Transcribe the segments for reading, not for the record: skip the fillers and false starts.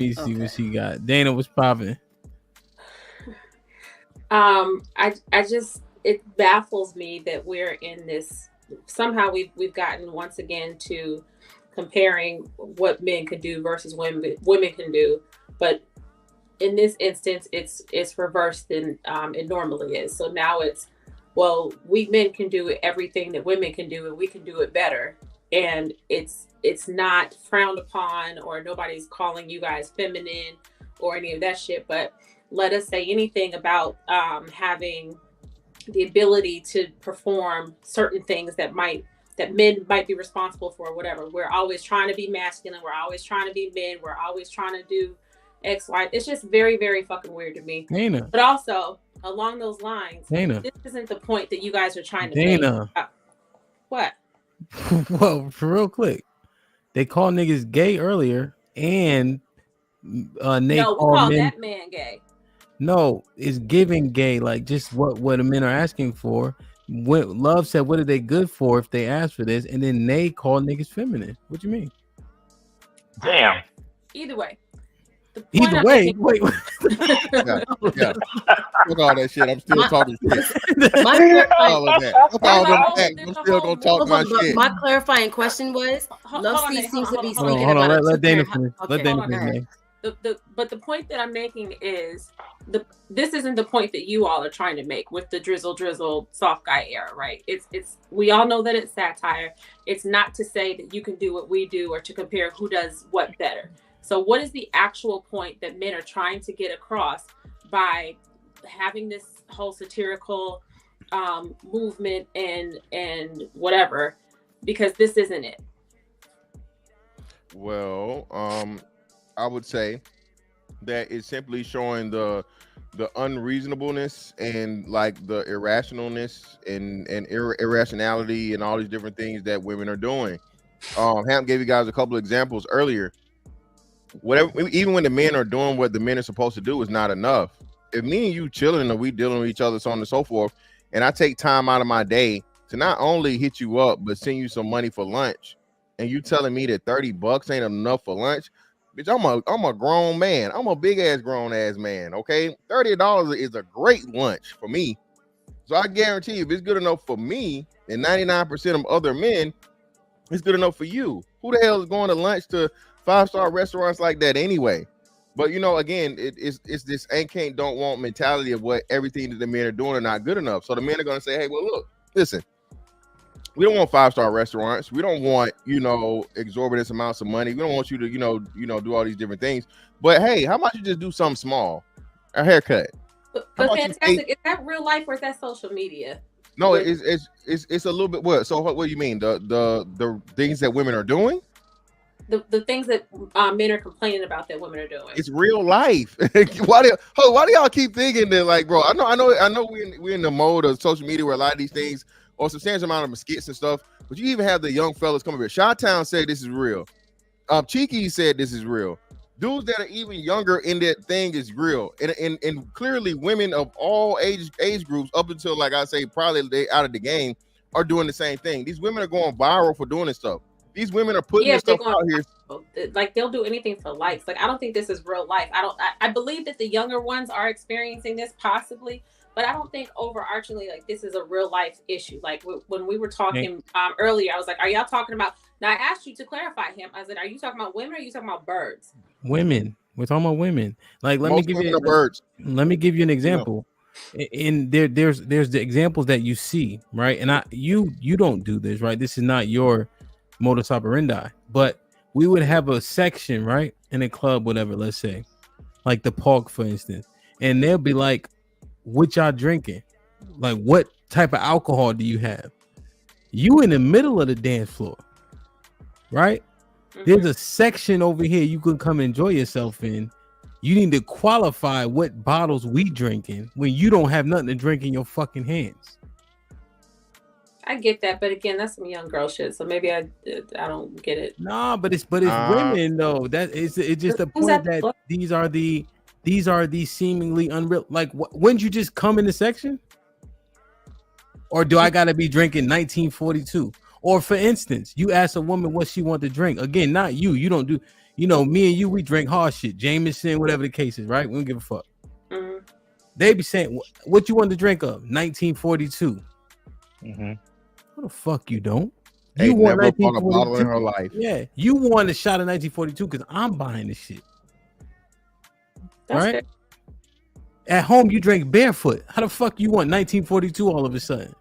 me see what she got. Dana, what's popping? I just, it baffles me that we're in this, somehow we've gotten once again to comparing what men can do versus women can do, but in this instance it's reversed than it normally is. So now it's, well, we men can do everything that women can do and we can do it better, and it's not frowned upon, or nobody's calling you guys feminine or any of that shit. But let us say anything about having the ability to perform certain things that men might be responsible for, or whatever. We're always trying to be masculine, we're always trying to be men, we're always trying to do X, Y. It's just very, very fucking weird to me. Dana. But also, along those lines, Dana, this isn't the point that you guys are trying to Dana. make. What? Well, for real quick, they called niggas gay earlier, and Nate no, we call that man gay. No, it's giving gay, like just what the men are asking for. What Love said, what are they good for if they ask for this? And then they call niggas feminine. What you mean? Damn. Either way. Either way, wait. Yeah. Fuck all that shit. I'm still talking shit. All of that. Fuck all them facts. I'm still gonna talk my shit. My clarifying question was, Love seems to be speaking hold on, about. let Dana finish. Let Dana finish. But the point that I'm making is this isn't the point that you all are trying to make with the drizzle soft guy era, right? It's we all know that it's satire. It's not to say that you can do what we do or to compare who does what better. So what is the actual point that men are trying to get across by having this whole satirical movement and whatever? Because this isn't it. Well, I would say that it's simply showing the unreasonableness and like the irrationalness and irrationality and all these different things that women are doing. Hamp gave you guys a couple of examples earlier. Whatever, even when the men are doing what the men are supposed to do, is not enough. If me and you chilling and we dealing with each other, so on and so forth, and I take time out of my day to not only hit you up but send you some money for lunch, and you telling me that $30 ain't enough for lunch, bitch, I'm a grown man. I'm a big ass grown ass man. Okay, $30 is a great lunch for me. So I guarantee you, if it's good enough for me, and 99% of other men, it's good enough for you. Who the hell is going to lunch to 5-star restaurants like that anyway? But you know, again, it's this ain't can't don't want mentality of what everything that the men are doing are not good enough. So the men are going to say, hey, well, look, listen, we don't want 5-star restaurants. We don't want, exorbitant amounts of money. We don't want you to, do all these different things. But hey, how about you just do something small? A haircut. But fantastic. Is that real life or is that social media? No, it's a little bit. What? So what do you mean? The things that women are doing? The things that men are complaining about that women are doing. It's real life. Why do y'all keep thinking that, like, bro? I know we're in the mode of social media where a lot of these things, or a substantial amount of skits and stuff, but you even have the young fellas coming here. Chi-Town said this is real. Cheeky said this is real. Dudes that are even younger in that thing is real. And clearly women of all age groups, up until, like I say, probably they out of the game, are doing the same thing. These women are going viral for doing this stuff. These women are putting this stuff out here. Like, they'll do anything for likes. Like, I don't think this is real life. I believe that the younger ones are experiencing this possibly, but I don't think overarchingly, like, this is a real life issue. Like, when we were talking earlier, I was like, are y'all talking about, now I asked you to clarify him. I said, are you talking about women or are you talking about birds? Women. We're talking about women. Like, let me give you an example. And there's the examples that you see, right? And you don't do this, right? This is not your modus operandi, but we would have a section, right, in a club, whatever, let's say, like the park, for instance, and they'll be like, what y'all drinking? Like, what type of alcohol do you have? You in the middle of the dance floor, right? Mm-hmm. There's a section over here you can come enjoy yourself in. You need to qualify what bottles we drinking when you don't have nothing to drink in your fucking hands. I get that, but again, that's some young girl shit. So maybe I don't get it. Nah, but it's women though. That is, it's just the point that these are the seemingly unreal. Like, when did you just come in the section? Or do I gotta be drinking 1942? Or for instance, you ask a woman what she want to drink. Again, not you. You don't do. you know, me and you, we drink hard shit, Jameson, whatever the case is, right? We don't give a fuck. Mm-hmm. They be saying, what you want to drink of? 1942. Mm-hmm. What the fuck you don't? You never bought a bottle in her life. Yeah, you want a shot of 1942 because I'm buying this shit. That's right? Good. At home, you drink barefoot. How the fuck you want 1942 all of a sudden?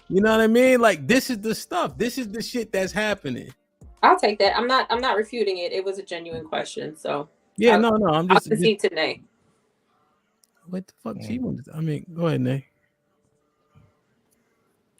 You know what I mean? Like, this is the stuff. This is the shit that's happening. I'll take that. I'm not refuting it. It was a genuine question. So yeah, no, I'm just concede to Nay. What the fuck she wanted? I mean, go ahead, Nay.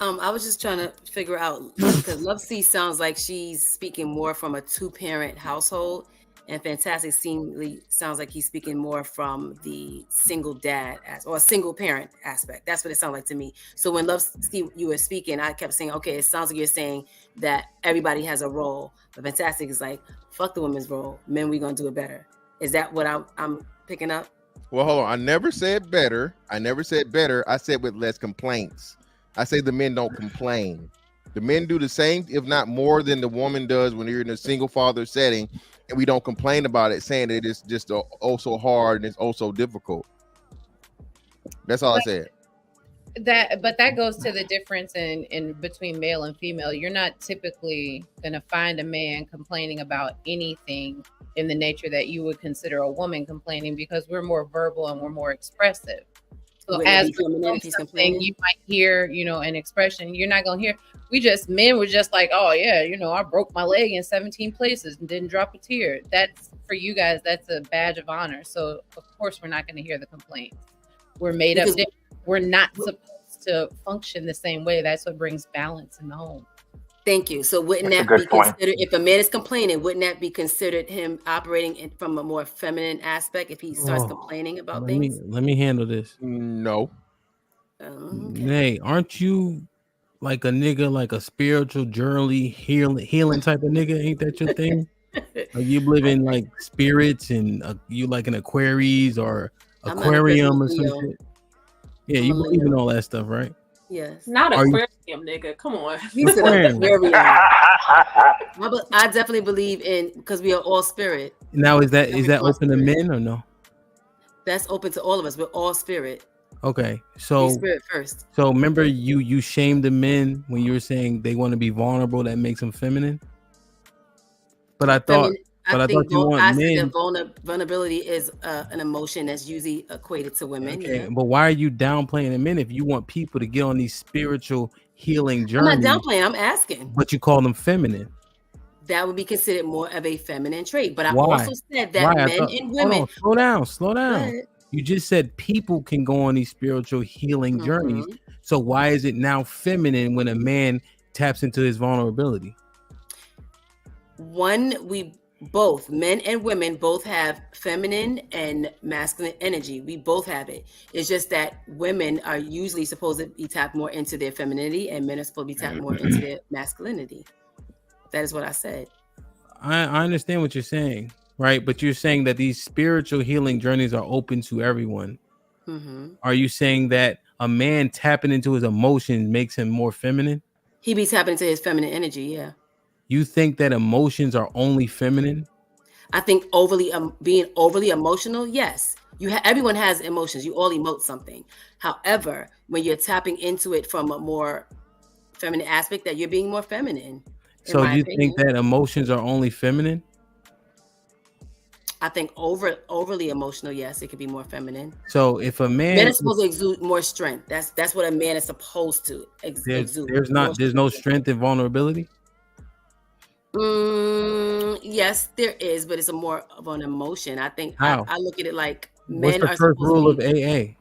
I was just trying to figure out because Love C sounds like she's speaking more from a 2-parent household, and Fantastic seemingly sounds like he's speaking more from the single dad or single parent aspect. That's what it sounded like to me. So when Love C, you were speaking, I kept saying, okay, it sounds like you're saying that everybody has a role, but Fantastic is like, fuck the women's role, men, we gonna do it better. Is that what I'm picking up? Well, hold on. I never said better. I said with less complaints. I say the men don't complain. The men do the same, if not more, than the woman does when you're in a single father setting, and we don't complain about it, saying that it's just oh so hard and it's oh so difficult. That's all I said. But that goes to the difference in between male and female. You're not typically gonna find a man complaining about anything in the nature that you would consider a woman complaining, because we're more verbal and we're more expressive. So as something you might hear, you know, an expression, you're not gonna hear. Men were just like, oh yeah, you know, I broke my leg in 17 places and didn't drop a tear. That's for you guys. That's a badge of honor. So of course we're not going to hear the complaints. We're made up. We're not supposed to function the same way. That's what brings balance in the home. Thank you. So wouldn't that be considered, if a man is complaining, wouldn't that be considered him operating from a more feminine aspect if he starts complaining about things? Let me handle this. No. Okay. Nay, aren't you like a nigga, like a spiritual journey healing type of nigga? Ain't that your thing? Like you live in like spirits and you like an Aquarius or aquarium or some shit? Yeah, you believe in all that stuff, right? Yes. Not aquarium, nigga. Come on. I definitely believe in, because we are all spirit. Now is that open to men or no? That's open to all of us. We're all spirit. Okay, so spirit first. So remember, you shamed the men when you were saying they want to be vulnerable. That makes them feminine. But I thought you want men. Vulnerability is an emotion that's usually equated to women. Okay, yeah. But why are you downplaying the men if you want people to get on these spiritual healing journeys? I'm not downplaying. I'm asking. But you call them feminine. That would be considered more of a feminine trait. But I also said that men and women. Hold on, slow down. You just said people can go on these spiritual healing journeys. So why is it now feminine when a man taps into his vulnerability? We both, men and women, both have feminine and masculine energy. We both have it. It's just that women are usually supposed to be tapped more into their femininity, and men are supposed to be tapped more into their masculinity. That is what I said. I understand what you're saying, right? But you're saying that these spiritual healing journeys are open to everyone. Mm-hmm. Are you saying that a man tapping into his emotions makes him more feminine? He be tapping into his feminine energy, yeah. You think that emotions are only feminine? I think being overly emotional, yes. Everyone has emotions. You all emote something. However, when you're tapping into it from a more feminine aspect, that you're being more feminine. So you think that emotions are only feminine? I think overly emotional, yes, it could be more feminine. So if a man is supposed to exude more strength, that's what a man is supposed to exude. There's no strength in vulnerability. Yes, there is, but it's a more of an emotion. I think I look at it like men are. What's the first rule of AA?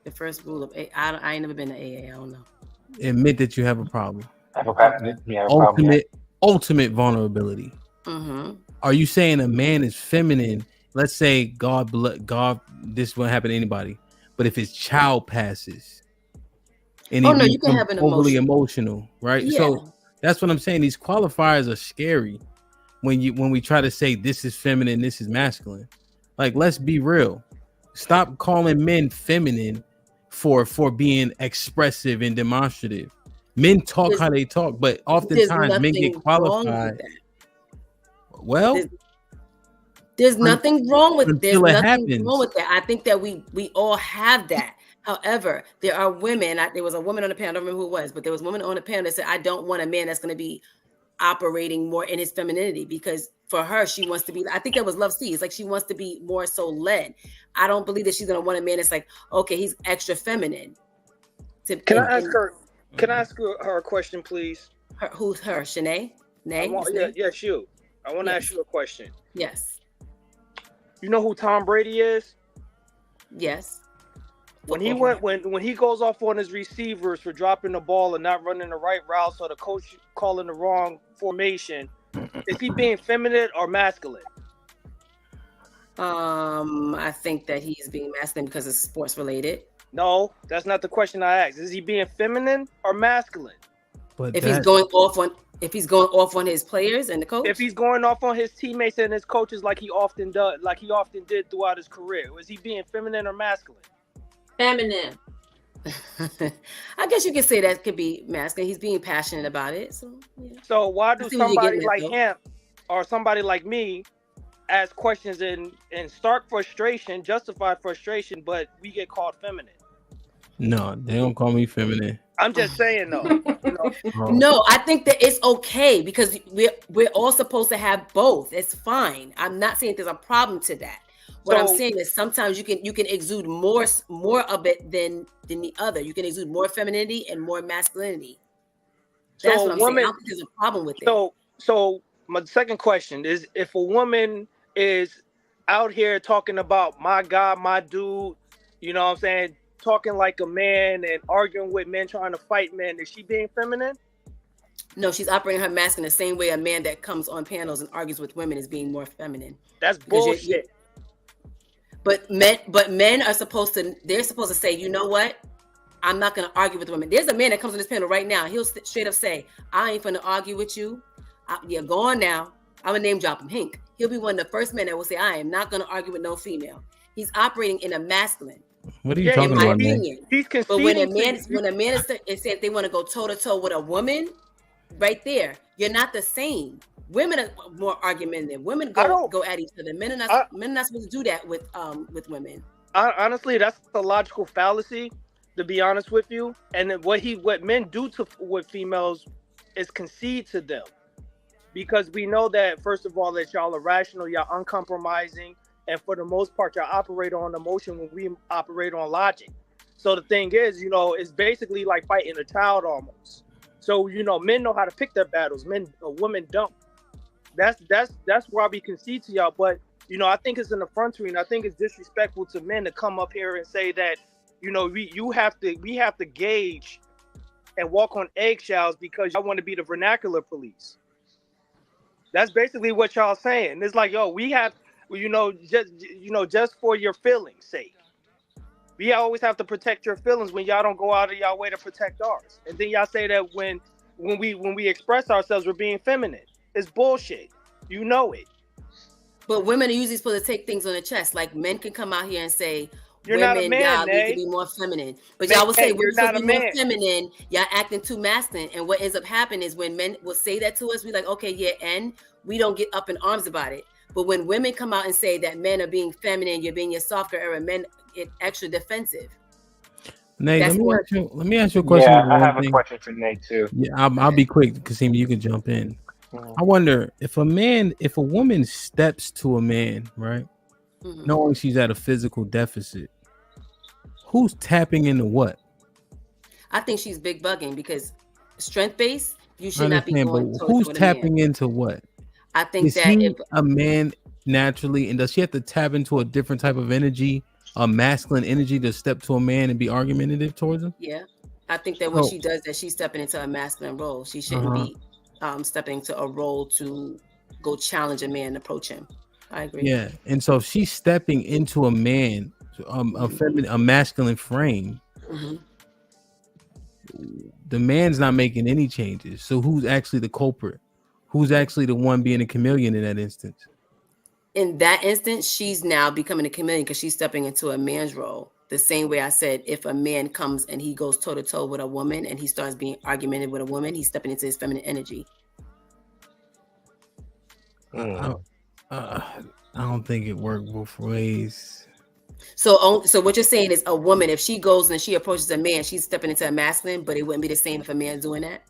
The first rule of AA. I ain't never been to AA. I don't know. Admit that you have a problem. Ultimate vulnerability. Mm-hmm. Are you saying a man is feminine? Let's say God, this won't happen to anybody. But if his child passes, and you can have an overly emotional, right? Yeah. So that's what I'm saying. These qualifiers are scary when we try to say this is feminine, this is masculine. Like, let's be real. Stop calling men feminine for being expressive and demonstrative. Men talk how they talk, but oftentimes men get qualified. Well, There's nothing wrong with until it happens. that. I think that we all have that. However, there are women. There was a woman on the panel. I don't remember who it was, but there was a woman on the panel that said, "I don't want a man that's going to be operating more in his femininity because for her, she wants to be." I think that was Love C. It's like she wants to be more so led. I don't believe that she's going to want a man that's like, okay, he's extra feminine. Can I ask her a question, please? Who's her? Shanae? Yes, you. I want to ask you a question. Yes. You know who Tom Brady is? Yes. When he goes off on his receivers for dropping the ball and not running the right route, so the coach calling the wrong formation, is he being feminine or masculine? I think that he's being masculine because it's sports related. No, that's not the question I asked. Is he being feminine or masculine? But if he's going off on his players and the coach, if he's going off on his teammates and his coaches like he often did throughout his career, is he being feminine or masculine? Feminine. I guess you can say that could be masculine. He's being passionate about it. So, yeah. So why do somebody like Hamp or somebody like me ask questions in stark frustration, justified frustration, but we get called feminine? No, they don't call me feminine. I'm just saying though. No, I think that it's okay because we're all supposed to have both. It's fine. I'm not saying there's a problem to that. What I'm saying is sometimes you can exude more of it than the other. You can exude more femininity and more masculinity. That's what I'm saying. I don't think there's a problem with it. So my second question is, if a woman is out here talking about my God, my dude, you know what I'm saying, talking like a man and arguing with men, trying to fight men, is she being feminine? No, she's operating her masculine the same way a man that comes on panels and argues with women is being more feminine. That's bullshit. But men are supposed to say, you know what? I'm not going to argue with women. There's a man that comes on this panel right now. He'll straight up say, I ain't going to argue with you. Go on now. I'm going to name drop him, Hank. He'll be one of the first men that will say, I am not going to argue with no female. He's operating in a masculine. What are you talking about, man? But when a man is saying they want to go toe to toe with a woman, right there, you're not the same. Women are more argumentative. Women go at each other. Men are not supposed to do that with women. Honestly, that's a logical fallacy, to be honest with you. And what men do with females is concede to them, because we know that first of all that y'all are rational, y'all uncompromising, and for the most part y'all operate on emotion when we operate on logic. So the thing is, it's basically like fighting a child almost. So men know how to pick their battles. Women don't. That's why we concede to y'all. But I think it's an effrontery, and I think it's disrespectful to men to come up here and say that we have to gauge and walk on eggshells because y'all want to be the vernacular police. That's basically what y'all saying. It's like, we have, just for your feelings' sake. We always have to protect your feelings when y'all don't go out of y'all way to protect ours. And then y'all say that when we express ourselves, we're being feminine. It's bullshit. You know it. But women are usually supposed to take things on the chest. Like men can come out here and say, you're not a man, y'all need to be more feminine. But y'all will say, we're supposed to be more feminine. Y'all acting too masculine. And what ends up happening is when men will say that to us, we're like, okay, yeah, and we don't get up in arms about it. But when women come out and say that men are being feminine, you're being your softer era, men get extra defensive. Nate, let me ask you a question. Yeah, I have a question for Nate too. Yeah, I'll be quick, Kasim. You can jump in. I wonder if a woman steps to a man, right, knowing she's at a physical deficit, who's tapping into what? I think she's big bugging because strength based, you should not be going. But who's tapping into what? I think a man naturally, and does she have to tap into a different type of energy, a masculine energy, to step to a man and be argumentative towards him? Yeah, I think that when she does that, she's stepping into a masculine role. She shouldn't be stepping into a role to go challenge a man and approach him. I agree. Yeah, and so if she's stepping into a man, a masculine frame, the man's not making any changes. So who's actually the culprit? Who's actually the one being a chameleon in that instance? In that instance, she's now becoming a chameleon because she's stepping into a man's role. The same way I said, if a man comes and he goes toe to toe with a woman and he starts being argumentative with a woman, he's stepping into his feminine energy. I I don't think it worked both ways. So what you're saying is a woman, if she goes and she approaches a man, she's stepping into a masculine, but it wouldn't be the same if a man's doing that.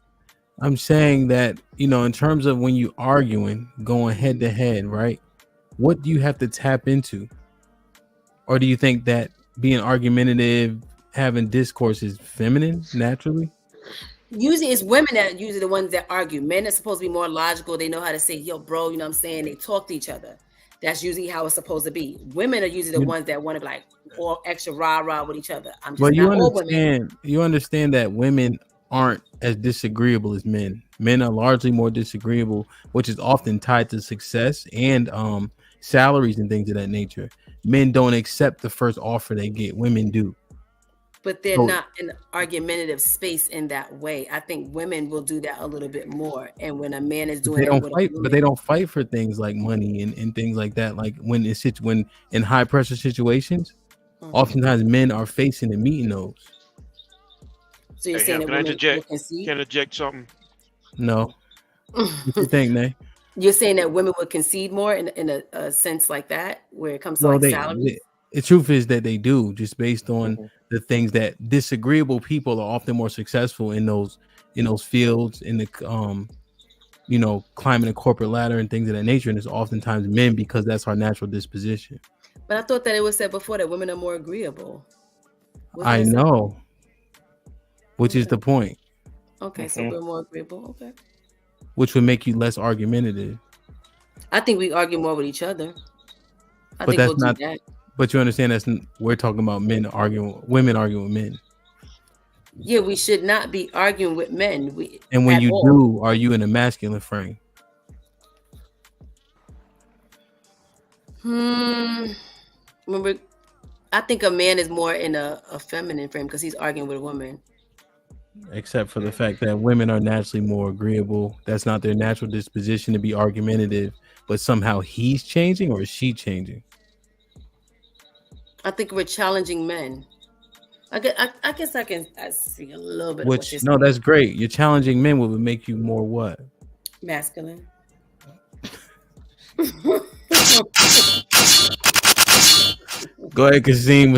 I'm saying that, in terms of when you arguing, going head to head, right? What do you have to tap into? Or do you think that being argumentative, having discourse is feminine naturally? Usually it's women that are usually the ones that argue. Men are supposed to be more logical. They know how to say, yo, bro, you know what I'm saying? They talk to each other. That's usually how it's supposed to be. Women are usually the ones that want to be like all extra rah-rah with each other. I'm just not all women. You understand that women aren't as disagreeable as men. Men are largely more disagreeable, which is often tied to success and salaries and things of that nature. Men don't accept the first offer they get. Women do. But they're not in an argumentative space in that way. I think women will do that a little bit more. And when a man is doing but they don't fight for things like money and things like that. Like when in high pressure situations, oftentimes men are facing and meeting those. So you're saying can I interject something? No. What you think, Nay? You're saying that women would concede more in a sense like that, where it comes to salaries? The truth is that they do, just based on the things that disagreeable people are often more successful in those fields, in the climbing a corporate ladder and things of that nature. And it's oftentimes men, because that's our natural disposition. But I thought that it was said before that women are more agreeable. I know, which is the point. Okay, so we're more agreeable. Okay. Which would make you less argumentative. I think we argue more with each other. But you understand we're talking about women arguing with men. Yeah, we should not be arguing with men. And when you do, are you in a masculine frame? Remember, I think a man is more in a feminine frame because he's arguing with a woman. Except for the fact that women are naturally more agreeable. That's not their natural disposition to be argumentative, but somehow he's changing, or is she changing? I think we're challenging men. I guess I can see a little bit. That's great. You're challenging men. What would make you more what? Masculine. Go ahead, Kasim.